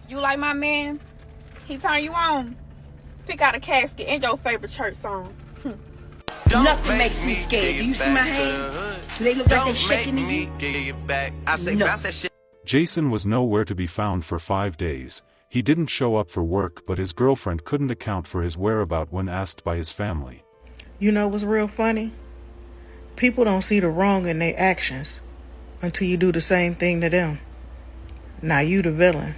You like my man? He turn you on? Pick out a casket and your favorite church song. Nothing makes me scared. Do you see my hands? Do they look like they're shaking to you? No. Jason was nowhere to be found for 5 days. He didn't show up for work, but his girlfriend couldn't account for his whereabouts when asked by his family. You know what's real funny? People don't see the wrong in their actions until you do the same thing to them. Now you the villain.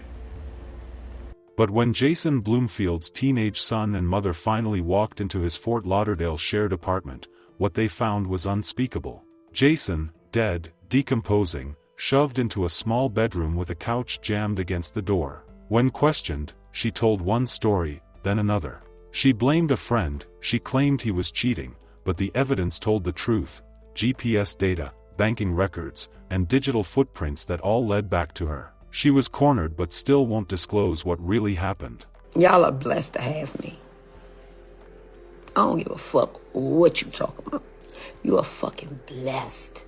But when Jason Bloomfield's teenage son and mother finally walked into his Fort Lauderdale shared apartment, what they found was unspeakable. Jason, dead, decomposing, shoved into a small bedroom with a couch jammed against the door. When questioned, she told one story, then another. She blamed a friend, she claimed he was cheating, but the evidence told the truth: GPS data, banking records, and digital footprints that all led back to her. She was cornered but still won't disclose what really happened. Y'all are blessed to have me. I don't give a fuck what you talking about. You are fucking blessed.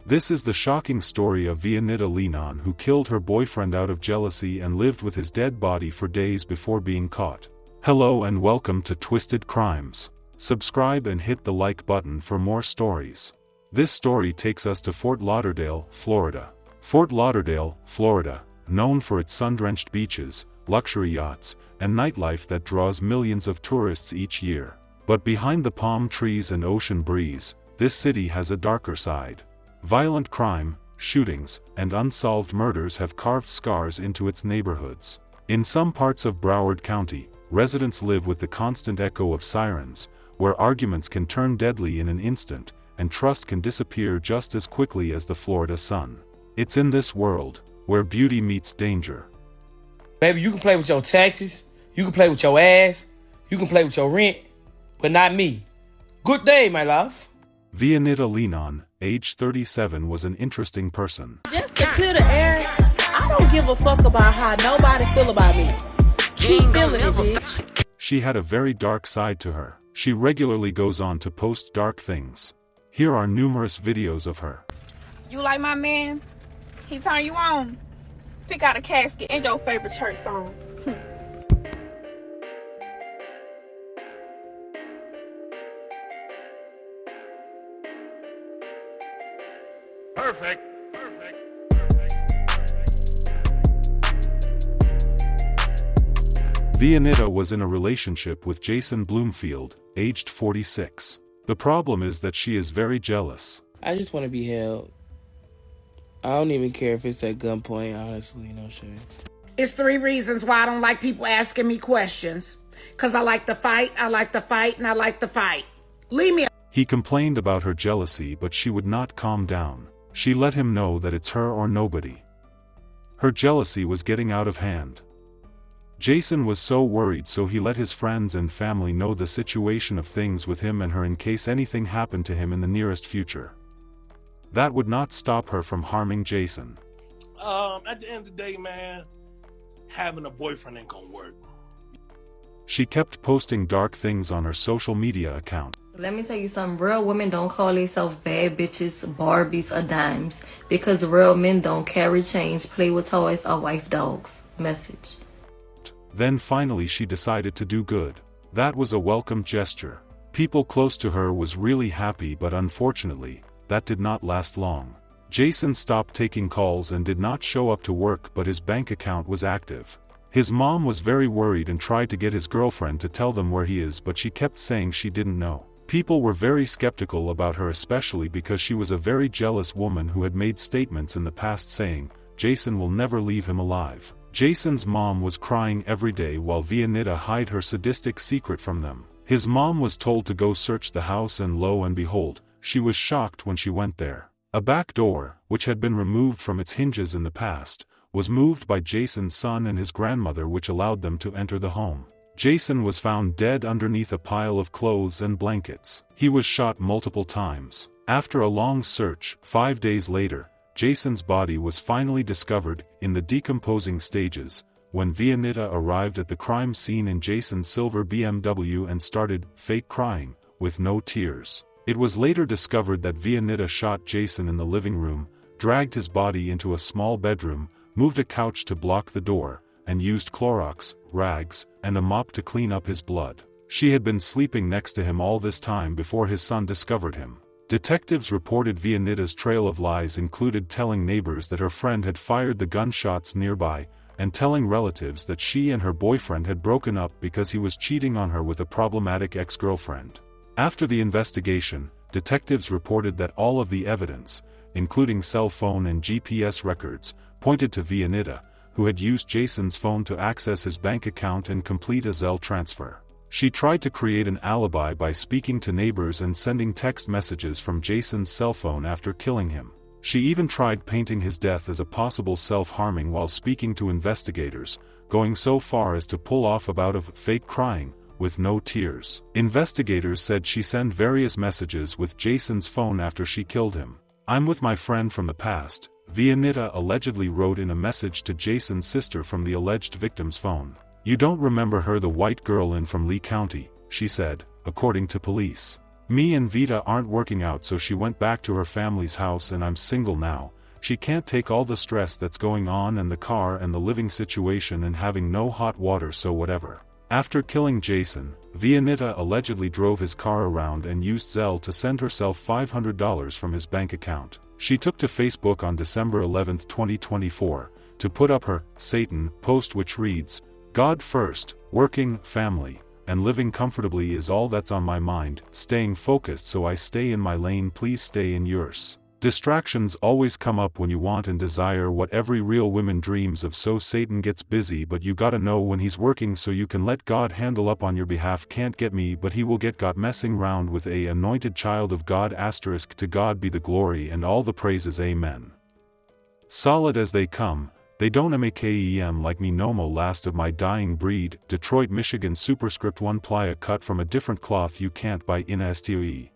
This is the shocking story of Vonida Lenon, who killed her boyfriend out of jealousy and lived with his dead body for days before being caught. Hello and welcome to Twisted Crimes. Subscribe and hit the like button for more stories. This story takes us to Fort Lauderdale, Florida. Fort Lauderdale, Florida, known for its sun-drenched beaches, luxury yachts, and nightlife that draws millions of tourists each year. But behind the palm trees and ocean breeze, this city has a darker side. Violent crime, shootings, and unsolved murders have carved scars into its neighborhoods. In some parts of Broward County, residents live with the constant echo of sirens, where arguments can turn deadly in an instant, and trust can disappear just as quickly as the Florida sun. It's in this world, where beauty meets danger. Baby, you can play with your taxes, you can play with your ass, you can play with your rent, but not me. Good day, my love. Vonida Lenon, age 37, was an interesting person. Just to clear the air, I don't give a fuck about how nobody feel about me. Keep feeling it, bitch. She had a very dark side to her. She regularly goes on to post dark things. Here are numerous videos of her. You like my man? He turn you on? Pick out a casket and your favorite church song. Perfect. Vonida was in a relationship with Jason Bloomfield, aged 46. The problem is that she is very jealous. I just want to be held. I don't even care if it's at gunpoint, honestly, no shit. It's 3 reasons why I don't like people asking me questions. Because I like to fight, and I like to fight. Leave me. He complained about her jealousy, but she would not calm down. She let him know that it's her or nobody. Her jealousy was getting out of hand. Jason was so worried, so he let his friends and family know the situation of things with him and her in case anything happened to him in the nearest future. That would not stop her from harming Jason. At the end of the day, man, having a boyfriend ain't gonna work. She kept posting dark things on her social media account. Let me tell you something. Real women don't call themselves bad bitches, Barbies, or dimes. Because real men don't carry change, play with toys, or wife dogs. Message. Then finally she decided to do good. That was a welcome gesture. People close to her was really happy, but unfortunately, that did not last long. Jason stopped taking calls and did not show up to work, but his bank account was active. His mom was very worried and tried to get his girlfriend to tell them where he is, but she kept saying she didn't know. People were very skeptical about her, especially because she was a very jealous woman who had made statements in the past saying, Jason will never leave him alive. Jason's mom was crying every day while Vonida hid her sadistic secret from them. His mom was told to go search the house, and lo and behold, she was shocked when she went there. A back door, which had been removed from its hinges in the past, was moved by Jason's son and his grandmother, which allowed them to enter the home. Jason was found dead underneath a pile of clothes and blankets. He was shot multiple times. After a long search, 5 days later, Jason's body was finally discovered, in the decomposing stages, when Vonida arrived at the crime scene in Jason's silver BMW and started fake crying, with no tears. It was later discovered that Vonida shot Jason in the living room, dragged his body into a small bedroom, moved a couch to block the door, and used Clorox, rags, and a mop to clean up his blood. She had been sleeping next to him all this time before his son discovered him. Detectives reported Vonida's trail of lies included telling neighbors that her friend had fired the gunshots nearby, and telling relatives that she and her boyfriend had broken up because he was cheating on her with a problematic ex-girlfriend. After the investigation, detectives reported that all of the evidence, including cell phone and GPS records, pointed to Vonida, who had used Jason's phone to access his bank account and complete a Zelle transfer. She tried to create an alibi by speaking to neighbors and sending text messages from Jason's cell phone after killing him. She even tried painting his death as a possible self-harming while speaking to investigators, going so far as to pull off a bout of fake crying, with no tears. Investigators said she sent various messages with Jason's phone after she killed him. "I'm with my friend from the past," Vonida allegedly wrote in a message to Jason's sister from the alleged victim's phone. "You don't remember her, the white girl in from Lee County," she said, according to police. "Me and Vita aren't working out, so she went back to her family's house and I'm single now. She can't take all the stress that's going on and the car and the living situation and having no hot water, so whatever." After killing Jason, Vonida allegedly drove his car around and used Zelle to send herself $500 from his bank account. She took to Facebook on December 11, 2024, to put up her Satan post, which reads, "God first, working, family, and living comfortably is all that's on my mind, staying focused so I stay in my lane, please stay in yours. Distractions always come up when you want and desire what every real woman dreams of, so Satan gets busy, but you gotta know when he's working so you can let God handle up on your behalf. Can't get me, but he will get God messing round with a anointed child of God *, to God be the glory and all the praises, amen." Solid as they come, they don't makem like me no mo, last of my dying breed, Detroit, Michigan, superscript 1 playa cut from a different cloth, you can't buy in STOE.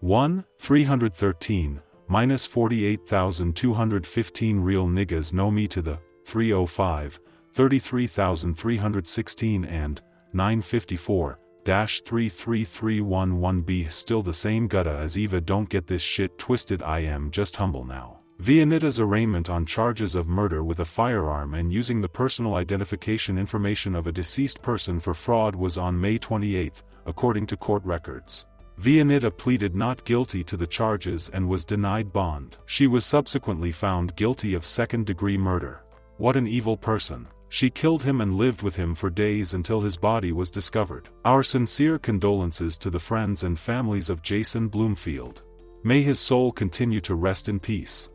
1, 313, minus 48,215 real niggas know me to the 305, 33,316 and 954-33311B still the same gutta as Eva, don't get this shit twisted, I am just humble now. Vonida's arraignment on charges of murder with a firearm and using the personal identification information of a deceased person for fraud was on May 28, according to court records. Vonida pleaded not guilty to the charges and was denied bond. She was subsequently found guilty of second-degree murder. What an evil person. She killed him and lived with him for days until his body was discovered. Our sincere condolences to the friends and families of Jason Bloomfield. May his soul continue to rest in peace.